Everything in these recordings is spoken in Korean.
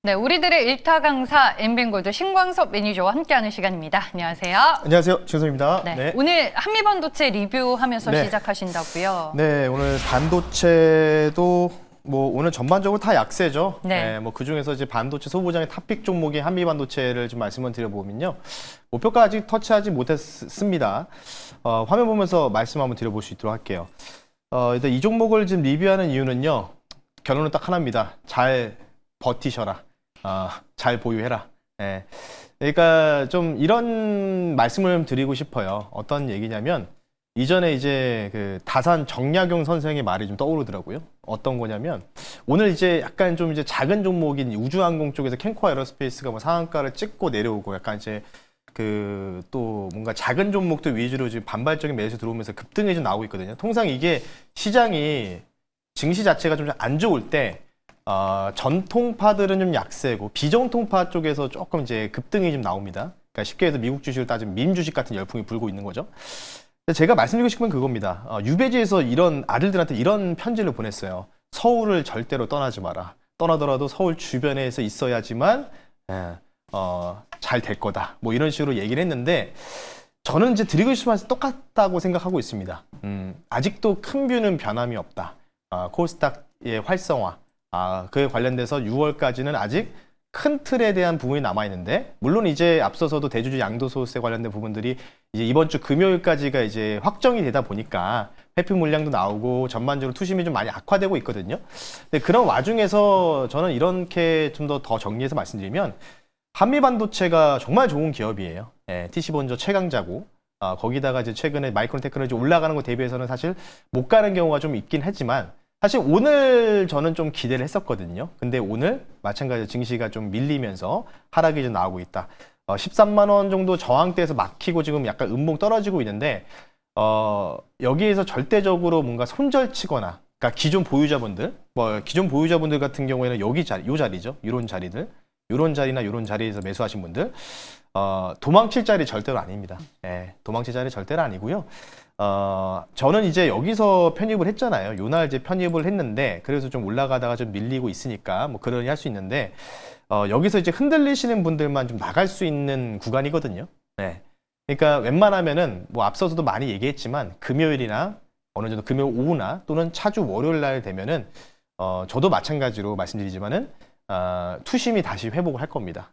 네, 우리들의 일타 강사 엠뱅골드 신광섭 매니저와 함께하는 시간입니다. 안녕하세요. 안녕하세요. 진성입니다. 네, 오늘 한미반도체 리뷰하면서 시작하신다고요? 네, 오늘 반도체도 오늘 전반적으로 다 약세죠. 네. 그 중에서 이제 반도체 소부장의 탑픽 종목이 한미반도체를 좀 말씀을 드려보면요. 목표가 아직 터치하지 못했습니다. 화면 보면서 말씀 한번 드려볼 수 있도록 할게요. 일단 이 종목을 지금 리뷰하는 이유는요. 결론은 딱 하나입니다. 잘 버티셔라. 잘 보유해라. 예. 그러니까 좀 이런 말씀을 드리고 싶어요. 어떤 얘기냐면 이전에 이제 그 다산 정약용 선생의 말이 좀 떠오르더라고요. 어떤 거냐면 오늘 이제 약간 좀 이제 작은 종목인 우주항공 쪽에서 캔코 에어로스페이스가 뭐 상한가를 찍고 내려오고 약간 이제 그 또 뭔가 작은 종목들 위주로 지금 반발적인 매수 들어오면서 급등이 좀 나오고 있거든요. 통상 이게 시장이 증시 자체가 좀 안 좋을 때 전통파들은 좀 약세고 비전통파 쪽에서 조금 이제 급등이 좀 나옵니다. 그러니까 쉽게 해서 미국 주식을 따지면 민 주식 같은 열풍이 불고 있는 거죠. 제가 말씀드리고 싶은 건 그겁니다. 유배지에서 이런 아들들한테 이런 편지를 보냈어요. 서울을 절대로 떠나지 마라. 떠나더라도 서울 주변에서 있어야지만 잘 될 거다. 뭐 이런 식으로 얘기를 했는데 저는 이제 드리고 싶은 말씀 똑같다고 생각하고 있습니다. 아직도 큰 뷰는 변함이 없다. 코스닥의 활성화. 그에 관련돼서 6월까지는 아직 큰 틀에 대한 부분이 남아있는데, 물론 이제 앞서서도 대주주 양도소득세 관련된 부분들이 이제 이번 주 금요일까지가 이제 확정이 되다 보니까 회피 물량도 나오고 전반적으로 투심이 좀 많이 악화되고 있거든요. 근데 그런 와중에서 저는 이렇게 좀 더 정리해서 말씀드리면 한미반도체가 정말 좋은 기업이에요. TC본저 최강자고, 거기다가 이제 최근에 마이크론 테크놀로지 올라가는 거 대비해서는 사실 못 가는 경우가 좀 있긴 하지만 사실 오늘 저는 좀 기대를 했었거든요. 근데 오늘 마찬가지로 증시가 좀 밀리면서 하락이 좀 나오고 있다. 13만 원 정도 저항대에서 막히고 지금 약간 음봉 떨어지고 있는데 여기에서 절대적으로 뭔가 손절치거나, 그러니까 기존 보유자분들 같은 경우에는 여기 자리, 요 자리죠. 이런 자리들, 이런 자리나 이런 자리에서 매수하신 분들 도망칠 자리 절대로 아닙니다. 도망칠 자리 절대로 아니고요. 저는 이제 여기서 편입을 했잖아요. 요날 이제 편입을 했는데, 그래서 좀 올라가다가 좀 밀리고 있으니까 뭐 그러니 할 수 있는데, 여기서 이제 흔들리시는 분들만 좀 나갈 수 있는 구간이거든요. 그러니까 웬만하면은 뭐 앞서서도 많이 얘기했지만 금요일이나 어느 정도 금요일 오후나 또는 차주 월요일 날 되면은 저도 마찬가지로 말씀드리지만은 투심이 다시 회복을 할 겁니다.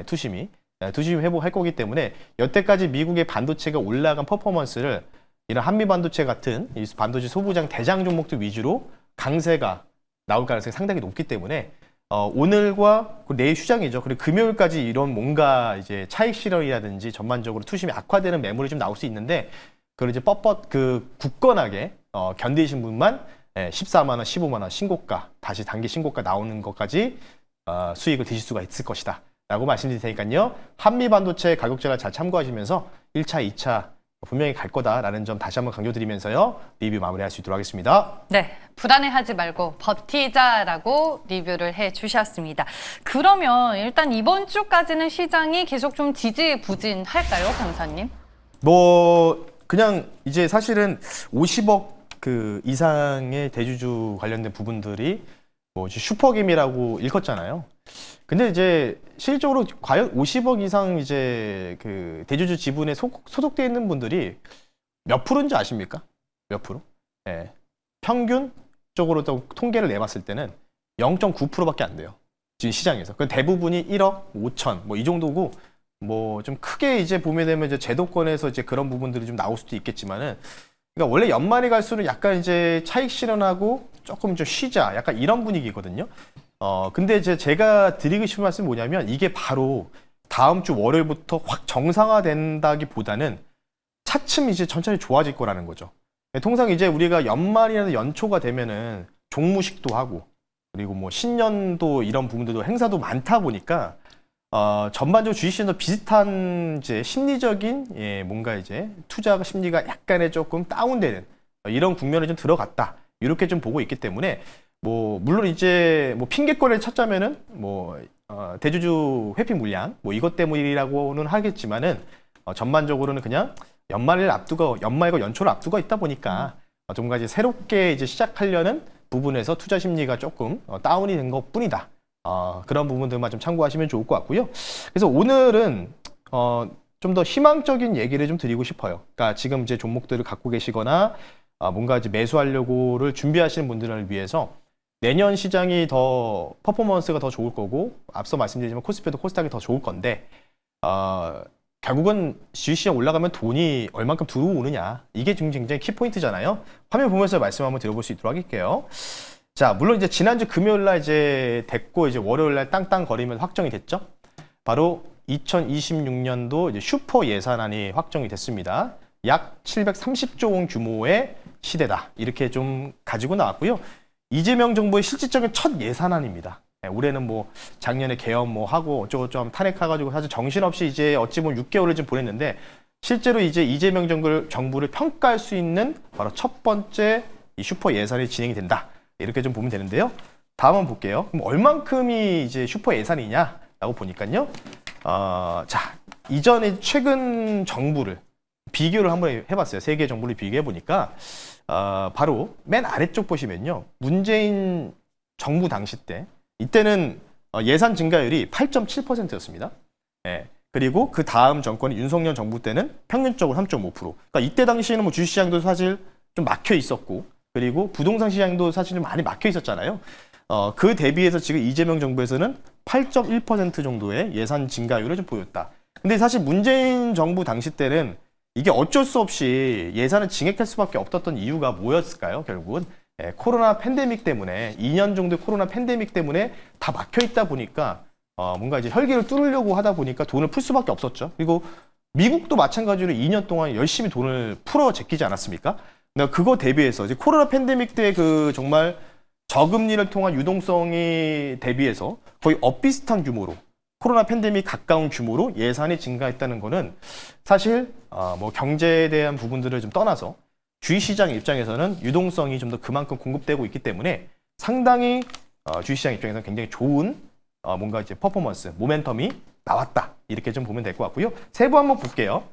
투심이 회복할 거기 때문에 여태까지 미국의 반도체가 올라간 퍼포먼스를 이런 한미반도체 같은 이 반도체 소부장 대장 종목들 위주로 강세가 나올 가능성이 상당히 높기 때문에 오늘과 내일 휴장이죠. 그리고 금요일까지 이런 뭔가 이제 차익 실현이라든지 전반적으로 투심이 악화되는 매물이 좀 나올 수 있는데, 그걸 이제 굳건하게 견디신 분만 14만 원, 15만 원 신고가, 다시 단기 신고가 나오는 것까지 수익을 드실 수가 있을 것이다 라고 말씀드릴 테니까요. 한미반도체 가격 전략 잘 참고하시면서 1차, 2차 분명히 갈 거다라는 점 다시 한번 강조드리면서요. 리뷰 마무리할 수 있도록 하겠습니다. 네, 불안해하지 말고 버티자라고 리뷰를 해주셨습니다. 그러면 일단 이번 주까지는 시장이 계속 좀 지지부진할까요, 강사님? 그냥 이제 사실은 50억 그 이상의 대주주 관련된 부분들이 슈퍼김이라고 읽었잖아요. 근데 이제 실질적으로 과연 50억 이상 이제 그 대주주 지분에 소속되어 있는 분들이 몇 프로인지 아십니까? 몇 프로? 평균적으로 또 통계를 내봤을 때는 0.9%밖에 안 돼요. 지금 시장에서. 그 대부분이 1억 5천 뭐 이 정도고, 뭐 좀 크게 이제 보게 되면 이제 제도권에서 이제 그런 부분들이 좀 나올 수도 있겠지만은, 그러니까 원래 연말이 갈수록 약간 이제 차익 실현하고 조금 좀 쉬자, 약간 이런 분위기거든요. 근데 이제 제가 드리고 싶은 말씀이 뭐냐면, 이게 바로 다음 주 월요일부터 확 정상화된다기보다는 차츰 이제 천천히 좋아질 거라는 거죠. 통상 이제 우리가 연말이나 연초가 되면은 종무식도 하고, 그리고 뭐 신년도 이런 부분들도 행사도 많다 보니까 전반적으로 주식시장도 비슷한 이제 심리적인 뭔가 이제 투자 심리가 약간의 조금 다운되는 이런 국면에 좀 들어갔다, 이렇게 좀 보고 있기 때문에 물론 이제 핑계거리를 찾자면은 대주주 회피 물량 이것 때문이라고는 하겠지만은 전반적으로는 그냥 연말과 연초를 앞두고 있다 보니까 뭔가 이제 새롭게 이제 시작하려는 부분에서 투자 심리가 조금 다운이 된 것뿐이다. 그런 부분들만 좀 참고하시면 좋을 것 같고요. 그래서 오늘은 좀 더 희망적인 얘기를 좀 드리고 싶어요. 그러니까 지금 이제 종목들을 갖고 계시거나 뭔가 이제 매수하려고를 준비하시는 분들을 위해서 내년 시장이 더 퍼포먼스가 더 좋을 거고, 앞서 말씀드리지만 코스피도 코스닥이 더 좋을 건데 결국은 주식시장 올라가면 돈이 얼만큼 들어오느냐, 이게 지금 굉장히 키포인트잖아요. 화면 보면서 말씀 한번 드려볼 수 있도록 할게요. 자, 물론 이제 지난주 금요일 날 이제 됐고, 이제 월요일 날 땅땅거리면서 확정이 됐죠. 바로 2026년도 이제 슈퍼 예산안이 확정이 됐습니다. 약 730조 원 규모의 시대다, 이렇게 좀 가지고 나왔고요. 이재명 정부의 실질적인 첫 예산안입니다. 올해는 뭐 작년에 개헌 뭐 하고 어쩌고 좀 탄핵해가지고 사실 정신없이 이제 어찌 보면 6개월을 좀 보냈는데, 실제로 이제 이재명 정부를 평가할 수 있는 바로 첫 번째 이 슈퍼 예산이 진행이 된다, 이렇게 좀 보면 되는데요. 다음 한번 볼게요. 그럼 얼만큼이 이제 슈퍼 예산이냐라고 보니까요. 자, 이전에 최근 정부를 비교를 한번 해봤어요. 세 개 정부를 비교해 보니까 바로 맨 아래쪽 보시면요, 문재인 정부 당시 때, 이때는 예산 증가율이 8.7%였습니다. 예. 그리고 그 다음 정권이 윤석열 정부 때는 평균적으로 3.5%. 그러니까 이때 당시에는 뭐 주식시장도 사실 좀 막혀 있었고, 그리고 부동산 시장도 사실 좀 많이 막혀 있었잖아요. 그 대비해서 지금 이재명 정부에서는 8.1% 정도의 예산 증가율을 좀 보였다. 근데 사실 문재인 정부 당시 때는 이게 어쩔 수 없이 예산을 증액할 수밖에 없었던 이유가 뭐였을까요? 결국은 코로나 팬데믹 때문에, 2년 정도의 코로나 팬데믹 때문에 다 막혀 있다 보니까 뭔가 이제 혈기를 뚫으려고 하다 보니까 돈을 풀 수밖에 없었죠. 그리고 미국도 마찬가지로 2년 동안 열심히 돈을 풀어 제끼지 않았습니까? 그러니까 그거 대비해서 이제 코로나 팬데믹 때 그 정말 저금리를 통한 유동성이 대비해서 거의 엇비슷한 규모로, 코로나 팬데믹 가까운 규모로 예산이 증가했다는 거는 사실 뭐 경제에 대한 부분들을 좀 떠나서 주식시장 입장에서는 유동성이 좀 더 그만큼 공급되고 있기 때문에 상당히 주식시장 입장에서는 굉장히 좋은 뭔가 이제 퍼포먼스, 모멘텀이 나왔다, 이렇게 좀 보면 될 것 같고요. 세부 한번 볼게요.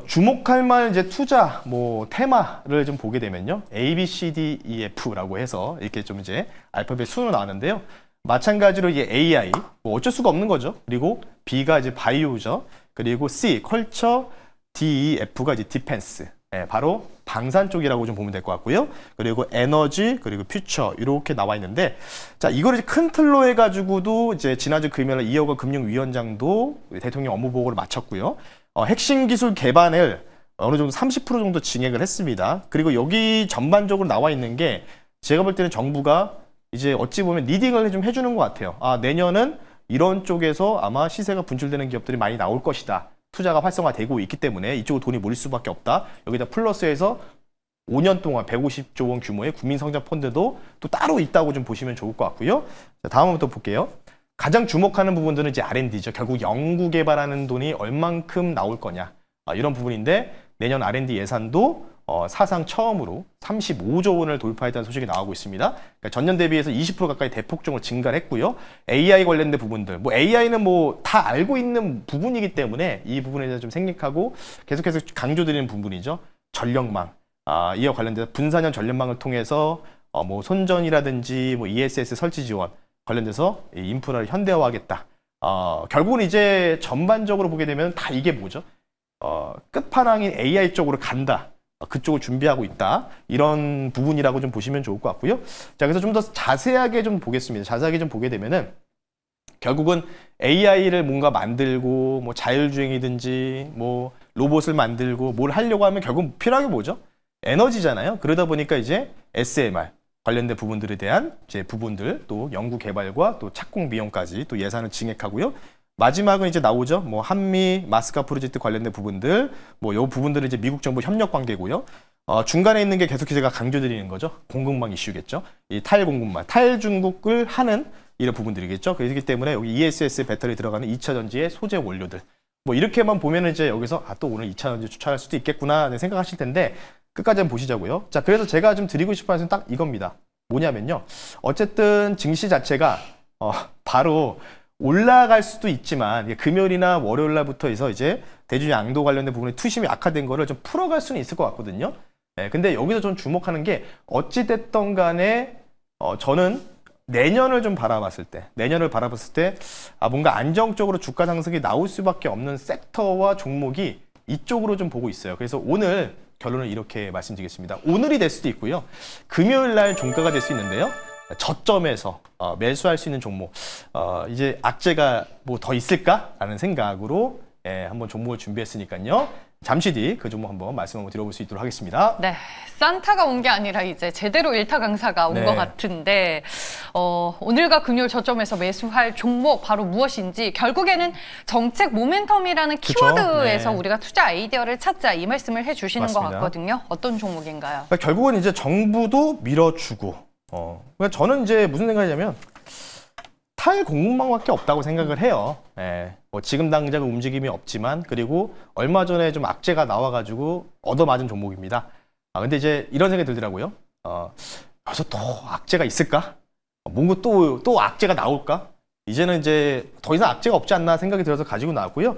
주목할 만 이제 투자 뭐 테마를 좀 보게 되면요, A, B, C, D, E, F라고 해서 이렇게 좀 이제 알파벳 순으로 나왔는데요. 마찬가지로 이제 AI, 뭐 어쩔 수가 없는 거죠. 그리고 B가 이제 바이오죠. 그리고 C, 컬처, D, F가 이제 디펜스. 바로 방산 쪽이라고 좀 보면 될 것 같고요. 그리고 에너지, 그리고 퓨처, 이렇게 나와 있는데, 자, 이거를 이제 큰 틀로 해가지고도 이제 지난주 금요일에 이어가 금융위원장도 대통령 업무 보고를 마쳤고요. 핵심 기술 개발을 어느 정도 30% 정도 증액을 했습니다. 그리고 여기 전반적으로 나와 있는 게 제가 볼 때는 정부가 이제 어찌 보면 리딩을 좀 해주는 것 같아요. 내년은 이런 쪽에서 아마 시세가 분출되는 기업들이 많이 나올 것이다. 투자가 활성화되고 있기 때문에 이쪽으로 돈이 몰릴 수밖에 없다. 여기다 플러스해서 5년 동안 150조 원 규모의 국민성장펀드도 또 따로 있다고 좀 보시면 좋을 것 같고요. 자, 다음부터 볼게요. 가장 주목하는 부분들은 이제 R&D죠. 결국 연구 개발하는 돈이 얼만큼 나올 거냐, 이런 부분인데, 내년 R&D 예산도 사상 처음으로 35조 원을 돌파했다는 소식이 나오고 있습니다. 그러니까 전년 대비해서 20% 가까이 대폭적으로 증가를 했고요. AI 관련된 부분들, 뭐 AI는 뭐 다 알고 있는 부분이기 때문에 이 부분에 대해서 좀 생략하고 계속해서 강조드리는 부분이죠. 전력망, 이와 관련돼서 분산형 전력망을 통해서 뭐 손전이라든지 뭐 ESS 설치 지원 관련돼서 이 인프라를 현대화하겠다. 결국은 이제 전반적으로 보게 되면 다 이게 뭐죠? 끝판왕인 AI 쪽으로 간다. 그쪽을 준비하고 있다. 이런 부분이라고 좀 보시면 좋을 것 같고요. 자, 그래서 좀 더 자세하게 좀 보겠습니다. 자세하게 좀 보게 되면은 결국은 AI를 뭔가 만들고 뭐 자율주행이든지 뭐 로봇을 만들고 뭘 하려고 하면 결국 필요한 게 뭐죠? 에너지잖아요. 그러다 보니까 이제 SMR 관련된 부분들에 대한 이제 부분들, 또 연구 개발과 또 착공 비용까지 또 예산을 증액하고요. 마지막은 이제 나오죠. 뭐 한미 마스카 프로젝트 관련된 부분들, 뭐 요 부분들은 이제 미국 정부 협력 관계고요. 중간에 있는 게 계속 제가 강조드리는 거죠. 공급망 이슈겠죠. 이 탈공급망, 탈중국을 하는 이런 부분들이겠죠. 그렇기 때문에 여기 ESS 배터리 들어가는 2차 전지의 소재 원료들. 뭐 이렇게만 보면은 이제 여기서 또 오늘 2차 전지 추천할 수도 있겠구나 생각하실 텐데, 끝까지 한번 보시자고요. 자, 그래서 제가 좀 드리고 싶은 말씀은 딱 이겁니다. 뭐냐면요, 어쨌든 증시 자체가 바로 올라갈 수도 있지만 금요일이나 월요일 날부터 해서 이제 대주주 양도 관련된 부분에 투심이 악화된 거를 좀 풀어갈 수는 있을 것 같거든요. 근데 여기서 좀 주목하는 게, 어찌됐던 간에 저는 내년을 좀 바라봤을 때, 뭔가 안정적으로 주가 상승이 나올 수밖에 없는 섹터와 종목이 이쪽으로 좀 보고 있어요. 그래서 오늘 결론을 이렇게 말씀드리겠습니다. 오늘이 될 수도 있고요. 금요일 날 종가가 될 수 있는데요. 저점에서 매수할 수 있는 종목, 이제 악재가 뭐 더 있을까라는 생각으로 한번 종목을 준비했으니까요. 잠시 뒤 그 종목 한번 말씀 한번 드려볼 수 있도록 하겠습니다. 네, 산타가 온 게 아니라 이제 제대로 일타 강사가 온 네. 것 같은데 오늘과 금요일 저점에서 매수할 종목 바로 무엇인지 결국에는 정책 모멘텀이라는 그쵸? 키워드에서 네. 우리가 투자 아이디어를 찾자 이 말씀을 해주시는 것 맞습니다. 같거든요. 어떤 종목인가요? 그러니까 결국은 이제 정부도 밀어주고, 그러니까 저는 이제 무슨 생각이냐면 탈공급망밖에 없다고 생각을 해요. 뭐 지금 당장 움직임이 없지만, 그리고 얼마 전에 좀 악재가 나와가지고 얻어맞은 종목입니다. 근데 이제 이런 생각이 들더라고요. 벌써 또 악재가 있을까? 뭔가 또 악재가 나올까? 이제는 이제 더 이상 악재가 없지 않나 생각이 들어서 가지고 나왔고요.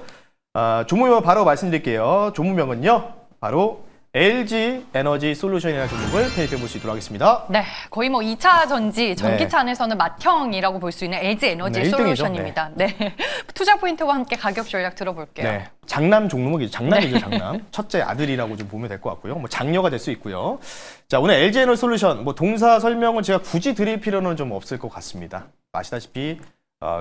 종목명 바로 말씀드릴게요. 종목명은요, 바로 LG 에너지 솔루션이라는 종목을 페이크해 볼 수 있도록 하겠습니다. 네, 거의 뭐 2차 전지, 전기차 안에서는 맏형이라고 볼 수 있는 LG 에너지 네, 1등이죠. 솔루션입니다. 네. 투자 포인트와 함께 가격 전략 들어볼게요. 네, 장남 종목이죠. 장남이죠, 장남. 첫째 아들이라고 좀 보면 될 것 같고요. 뭐 장녀가 될 수 있고요. 자, 오늘 LG 에너지 솔루션 뭐 동사 설명은 제가 굳이 드릴 필요는 좀 없을 것 같습니다. 아시다시피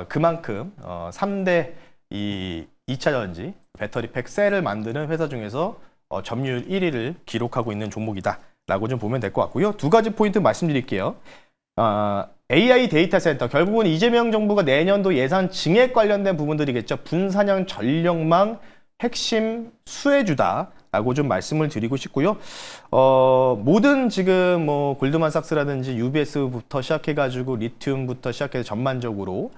그만큼 3대 이 2차 전지 배터리 팩 셀을 만드는 회사 중에서 점유율 1위를 기록하고 있는 종목이다라고 좀 보면 될 것 같고요. 두 가지 포인트 말씀드릴게요. AI 데이터 센터, 결국은 이재명 정부가 내년도 예산 증액 관련된 부분들이겠죠. 분산형 전력망 핵심 수혜주다라고 좀 말씀을 드리고 싶고요. 모든 지금 뭐 골드만삭스라든지 UBS부터 시작해가지고 리튬부터 시작해서 전반적으로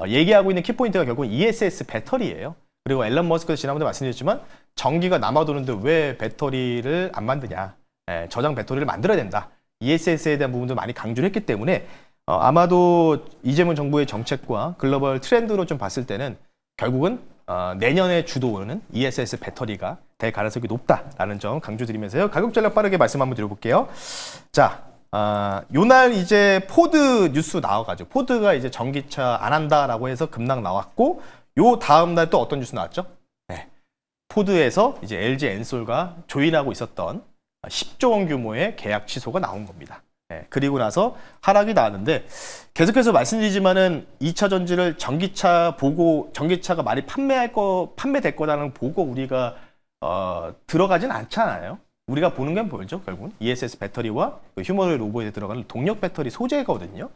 얘기하고 있는 키포인트가 결국은 ESS 배터리예요. 그리고 앨런 머스크도 지난번에 말씀드렸지만 전기가 남아도는데 왜 배터리를 안 만드냐. 저장 배터리를 만들어야 된다. ESS에 대한 부분도 많이 강조를 했기 때문에 아마도 이재명 정부의 정책과 글로벌 트렌드로 좀 봤을 때는 결국은 내년의 주도는 ESS 배터리가 될 가능성이 높다라는 점 강조드리면서요. 가격 전략 빠르게 말씀 한번 드려볼게요. 자, 요날 이제 포드 뉴스 나와가지고 포드가 이제 전기차 안 한다라고 해서 급락 나왔고, 요 다음 날 또 어떤 뉴스 나왔죠? 네. 포드에서 이제 LG 엔솔과 조인하고 있었던 10조 원 규모의 계약 취소가 나온 겁니다. 네. 그리고 나서 하락이 나왔는데, 계속해서 말씀드리지만은 2차 전지를 전기차가 많이 판매될 거라는 보고 우리가 들어가진 않잖아요. 우리가 보는 게 뭐죠? 결국은 ESS 배터리와 휴머노이드 로봇에 들어가는 동력 배터리 소재거든요.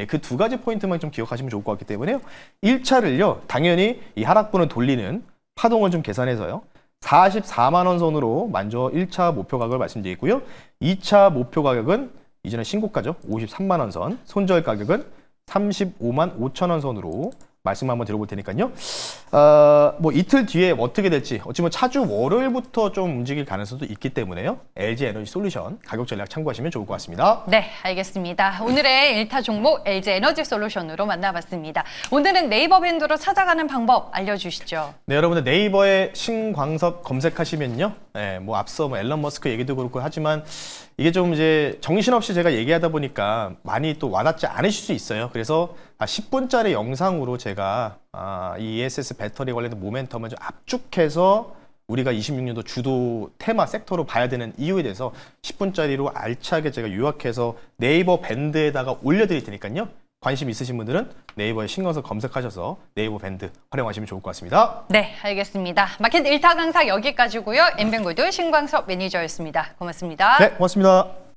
그 두 가지 포인트만 좀 기억하시면 좋을 것 같기 때문에요. 1차를요, 당연히 이 하락분을 돌리는 파동을 좀 계산해서요. 44만 원 선으로 먼저 1차 목표 가격을 말씀드리고요. 2차 목표 가격은 이전에 신고가죠. 53만 원 선. 손절 가격은 35만 5천 원 선으로 말씀 한번 드려볼 테니까요. 뭐 이틀 뒤에 어떻게 될지, 어찌보면 차주 월요일부터 좀 움직일 가능성도 있기 때문에요. LG 에너지 솔루션 가격 전략 참고하시면 좋을 것 같습니다. 네, 알겠습니다. 오늘의 1타 종목 LG 에너지 솔루션으로 만나봤습니다. 오늘은 네이버 밴드로 찾아가는 방법 알려주시죠. 네, 여러분들 네이버에 신광섭 검색하시면요. 뭐 앞서 뭐 앨런 머스크 얘기도 그렇고 하지만 이게 좀 이제 정신없이 제가 얘기하다 보니까 많이 또 와닿지 않으실 수 있어요. 그래서 10분짜리 영상으로 제가 이 ESS 배터리 관련된 모멘텀을 좀 압축해서 우리가 26년도 주도 테마 섹터로 봐야 되는 이유에 대해서 10분짜리로 알차게 제가 요약해서 네이버 밴드에다가 올려드릴 테니까요. 관심 있으신 분들은 네이버에 신광섭 검색하셔서 네이버 밴드 활용하시면 좋을 것 같습니다. 네, 알겠습니다. 마켓 1타 강사 여기까지고요. 엠뱅골드 신광섭 매니저였습니다. 고맙습니다. 네, 고맙습니다.